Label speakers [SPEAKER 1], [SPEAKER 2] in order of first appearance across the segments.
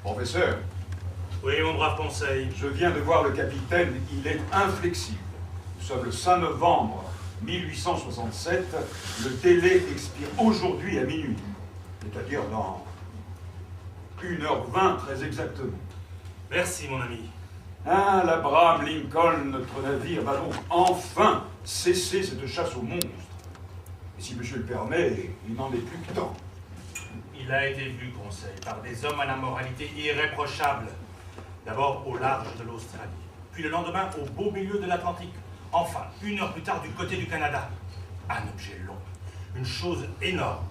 [SPEAKER 1] Professeur.
[SPEAKER 2] Oui, mon brave conseil.
[SPEAKER 1] Je viens de voir le capitaine, il est inflexible. Nous sommes le 5 novembre 1867, le délai expire aujourd'hui à minuit, c'est-à-dire dans 1h20 très exactement.
[SPEAKER 2] Merci, mon ami.
[SPEAKER 1] Ah, l'Abraham Lincoln, notre navire, va donc enfin cesser cette chasse aux monstres. Et si monsieur le permet, il n'en est plus que temps.
[SPEAKER 2] Il a été vu, conseil, par des hommes à la moralité irréprochable. D'abord au large de l'Australie, puis le lendemain au beau milieu de l'Atlantique. Enfin, 1 heure plus tard du côté du Canada. Un objet long, une chose énorme,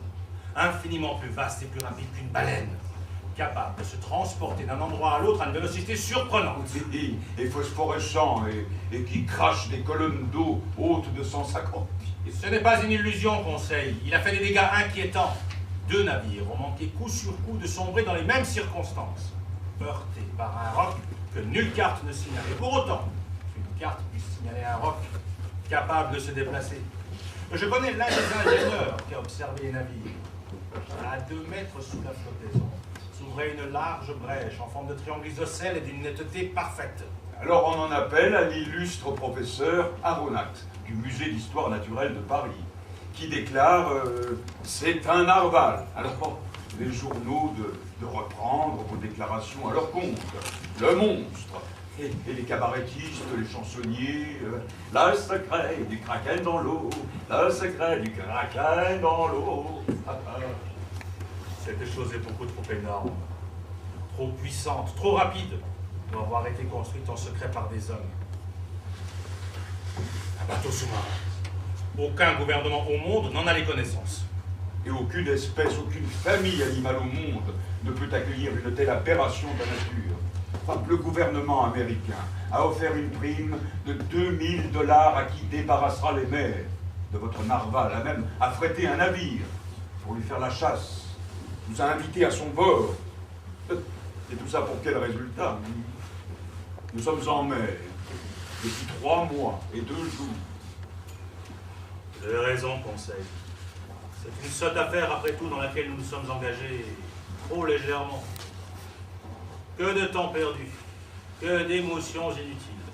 [SPEAKER 2] infiniment plus vaste et plus rapide qu'une baleine, capable de se transporter d'un endroit à l'autre à une vélocité surprenante.
[SPEAKER 1] Et phosphorescent, et qui crache des colonnes d'eau hautes de 150 pieds.
[SPEAKER 2] Ce n'est pas une illusion, conseil. Il a fait des dégâts inquiétants. 2 navires ont manqué coup sur coup de sombrer dans les mêmes circonstances, heurtés par un roc que nulle carte ne signalait. Pour autant, une carte puisse signaler un roc capable de se déplacer. Je connais l'un des ingénieurs qui a observé les navires. À 2 mètres sous la flottaison s'ouvrait une large brèche en forme de triangle isocèle et d'une netteté parfaite.
[SPEAKER 1] Alors on en appelle à l'illustre professeur Aronnax, du Musée d'Histoire Naturelle de Paris, qui déclare c'est un narval. Alors, les journaux de reprendre vos déclarations à leur compte. Le monstre. Et les cabarettistes, les chansonniers, le secret du kraken dans l'eau, le secret du kraken dans l'eau.
[SPEAKER 2] Cette chose est beaucoup trop énorme, trop puissante, trop rapide pour avoir été construite en secret par des hommes. Un bateau sous-marin. Aucun gouvernement au monde n'en a les connaissances.
[SPEAKER 1] Et aucune espèce, aucune famille animale au monde ne peut accueillir une telle aberration de la nature. Enfin, le gouvernement américain a offert une prime de 2000 $ à qui débarrassera les mers de votre narval, a même affrété un navire pour lui faire la chasse, nous a invités à son bord. Et tout ça pour quel résultat? Nous sommes en mer depuis 3 mois et 2 jours.
[SPEAKER 2] Vous avez raison, conseil. C'est une sotte affaire, après tout, dans laquelle nous nous sommes engagés trop légèrement. Que de temps perdu, que d'émotions inutiles.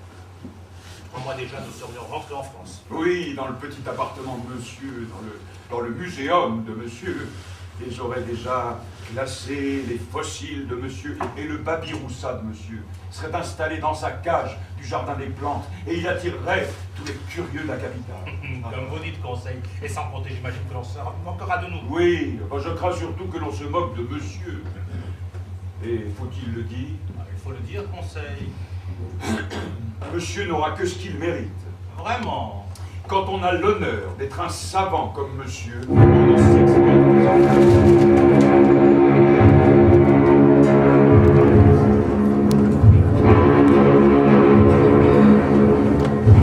[SPEAKER 2] 3 mois déjà, nous serions rentrés en France.
[SPEAKER 1] Oui, dans le petit appartement de monsieur, dans le muséum de monsieur. Et j'aurais déjà classé les fossiles de monsieur et le babiroussa de monsieur serait installé dans sa cage du jardin des plantes et il attirerait tous les curieux de la capitale.
[SPEAKER 2] Comme vous dites, conseil, et sans compter, j'imagine que l'on se moquera de nous.
[SPEAKER 1] Oui, je crains surtout que l'on se moque de monsieur. Et faut-il le dire?
[SPEAKER 2] Il faut le dire, conseil.
[SPEAKER 1] Monsieur n'aura que ce qu'il mérite.
[SPEAKER 2] Vraiment?
[SPEAKER 1] Quand on a l'honneur d'être un savant comme monsieur, on ne s'expose pas.